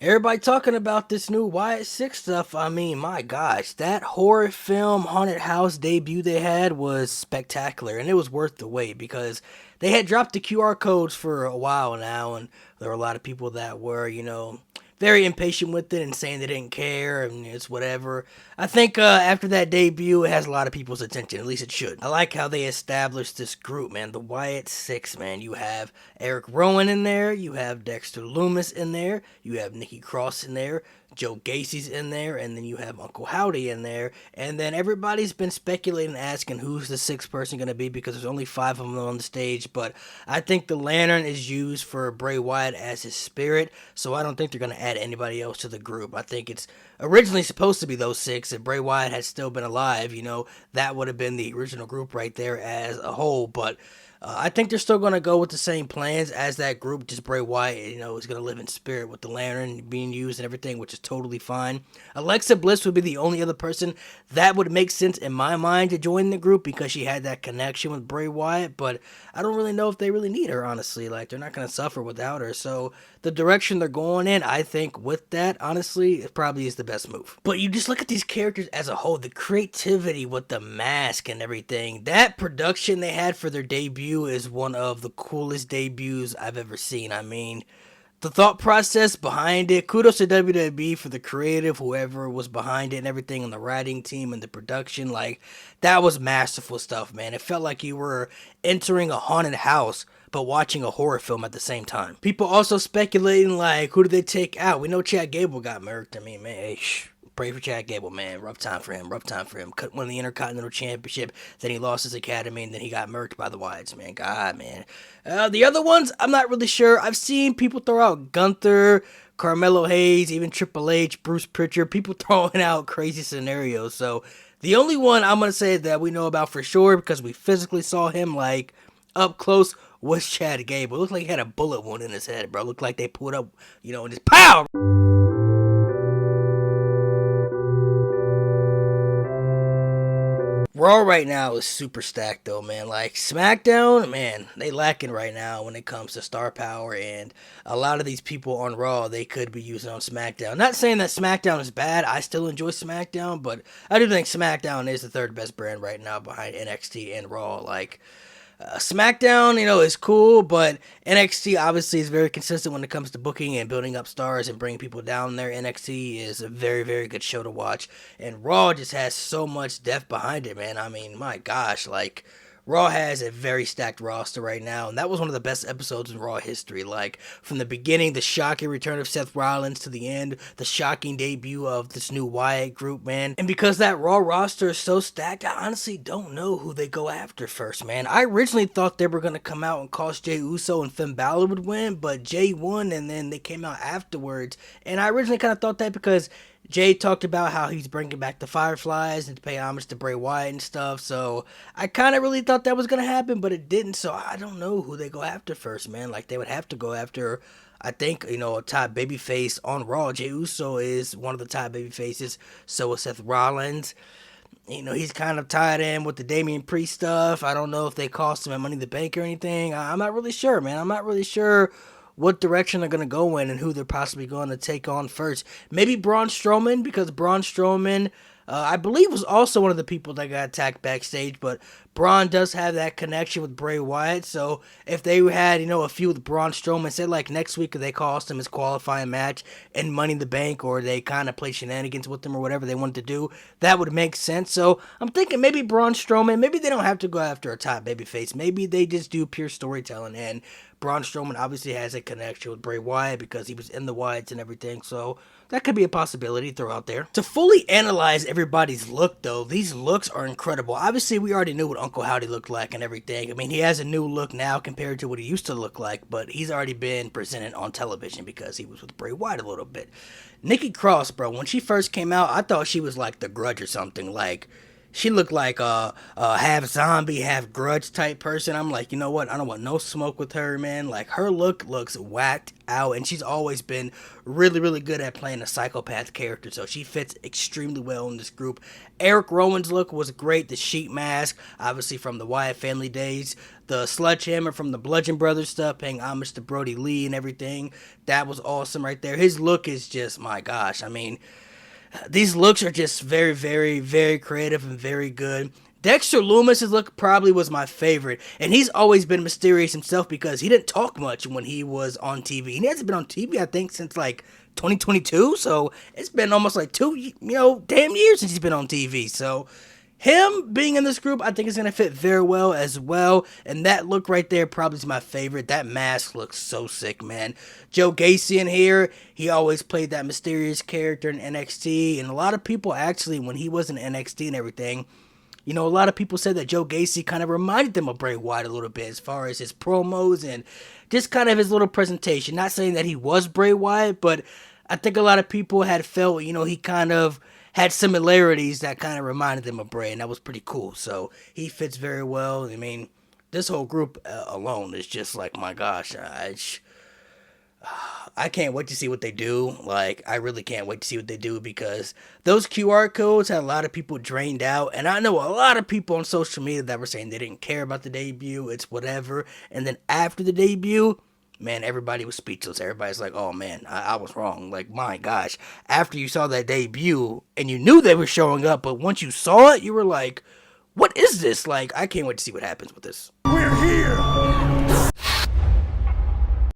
Everybody talking about this new Wyatt 6 stuff. I mean, my gosh, that horror film haunted house debut they had was spectacular, and it was worth the wait because they had dropped the QR codes for a while now, and there were a lot of people that were, very impatient with it and saying they didn't care and it's whatever. I think after that debut, it has a lot of people's attention. At least it should. I like how they established this group, man. The Wyatt Six, man. You have Eric Rowan in there. You have Dexter Loomis in there. You have Nikki Cross in there. Joe Gacy's in there, and then you have Uncle Howdy in there, and then everybody's been speculating, asking who's the sixth person going to be because there's only five of them on the stage. But I think the lantern is used for Bray Wyatt as his spirit, so I don't think they're going to add anybody else to the group. I think it's originally supposed to be those six. If Bray Wyatt had still been alive, that would have been the original group right there as a whole. But I think they're still going to go with the same plans as that group. Just Bray Wyatt, is going to live in spirit with the lantern being used and everything, which is totally fine. Alexa Bliss would be the only other person that would make sense in my mind to join the group because she had that connection with Bray Wyatt, but I don't really know if they really need her, honestly. Like, they're not going to suffer without her. So the direction they're going in, I think with that, honestly, it probably is the best move. But you just look at these characters as a whole, the creativity with the mask and everything. That production they had for their debut is one of the coolest debuts I've ever seen. I mean, the thought process behind it, kudos to WWE for the creative, whoever was behind it and everything, and the writing team and the production. Like, that was masterful stuff, man. It felt like you were entering a haunted house but watching a horror film at the same time. People also speculating, like, who did they take out? We know Chad Gable got murked. I mean, man, hey, pray for Chad Gable, man. Rough time for him. Rough time for him. Won the Intercontinental Championship. Then he lost his academy, and then he got murked by the Wyatts, man. God, man. The other ones, I'm not really sure. I've seen people throw out Gunther, Carmelo Hayes, even Triple H, Bruce Pritchard. People throwing out crazy scenarios. So the only one I'm going to say that we know about for sure because we physically saw him, like, up close was Chad Gable. It looked like he had a bullet wound in his head, bro. It looked like they pulled up, and just pow! Raw right now is super stacked though, man. Like SmackDown, man, they lacking right now when it comes to star power, and a lot of these people on Raw they could be using on SmackDown. Not saying that SmackDown is bad. I still enjoy SmackDown, but I do think SmackDown is the third best brand right now behind NXT and Raw. Like SmackDown, is cool, but NXT obviously is very consistent when it comes to booking and building up stars and bringing people down there. NXT is a very, very good show to watch, and Raw just has so much depth behind it, man. I mean, my gosh, like Raw has a very stacked roster right now, and that was one of the best episodes in Raw history. Like, from the beginning, the shocking return of Seth Rollins to the end, the shocking debut of this new Wyatt group, man. And because that Raw roster is so stacked, I honestly don't know who they go after first, man. I originally thought they were going to come out and cost Jey Uso and Finn Balor would win, but Jey won, and then they came out afterwards. And I originally kind of thought that because Jay talked about how he's bringing back the Fireflies and to pay homage to Bray Wyatt and stuff. So I kind of really thought that was going to happen, but it didn't. So I don't know who they go after first, man. Like, they would have to go after, I think, a top babyface on Raw. Jey Uso is one of the top babyfaces. So is Seth Rollins. He's kind of tied in with the Damian Priest stuff. I don't know if they cost him at Money in the Bank or anything. I'm not really sure, man. I'm not really sure what direction they're going to go in and who they're possibly going to take on first. Maybe Braun Strowman, because Braun Strowman, I believe, was also one of the people that got attacked backstage, but Braun does have that connection with Bray Wyatt, so if they had, a feud with Braun Strowman, say like next week they cost him his qualifying match in Money in the Bank, or they kind of play shenanigans with him or whatever they wanted to do, that would make sense. So I'm thinking maybe Braun Strowman, maybe they don't have to go after a top babyface, maybe they just do pure storytelling, and Braun Strowman obviously has a connection with Bray Wyatt because he was in the Wyatts and everything, so that could be a possibility throw out there. To fully analyze everybody's look, though, these looks are incredible. Obviously, we already knew what Uncle Howdy looked like and everything. I mean, he has a new look now compared to what he used to look like, but he's already been presented on television because he was with Bray Wyatt a little bit. Nikki Cross, bro, when she first came out, I thought she was like the Grudge or something. Like, She looked like a half zombie, half grudge type person. I'm like, you know what? I don't want no smoke with her, man. Like her look looks whacked out, and she's always been really, really good at playing a psychopath character. So she fits extremely well in this group. Eric Rowan's look was great. The sheet mask, obviously from the Wyatt family days. The sledgehammer from the Bludgeon Brothers stuff, paying homage to Brody Lee and everything. That was awesome right there. His look is just, my gosh. I mean, these looks are just very, very, very creative and very good. Dexter Loomis's look probably was my favorite, and he's always been mysterious himself because he didn't talk much when he was on TV. And he hasn't been on TV, I think, since like 2022, so it's been almost like damn years since he's been on TV. So him being in this group, I think is going to fit very well as well. And that look right there probably is my favorite. That mask looks so sick, man. Joe Gacy in here, he always played that mysterious character in NXT. And a lot of people actually, when he was in NXT and everything, a lot of people said that Joe Gacy kind of reminded them of Bray Wyatt a little bit as far as his promos and just kind of his little presentation. Not saying that he was Bray Wyatt, but I think a lot of people had felt, he kind of had similarities that kind of reminded them of Bray, and that was pretty cool. So he fits very well. I mean, this whole group alone is just like, my gosh, I can't wait to see what they do. Like, I really can't wait to see what they do because those QR codes had a lot of people drained out. And I know a lot of people on social media that were saying they didn't care about the debut. It's whatever. And then after the debut, man, everybody was speechless. Everybody's like, oh man, I was wrong. Like, my gosh. After you saw that debut and you knew they were showing up, but once you saw it, you were like, what is this? Like, I can't wait to see what happens with this. We're here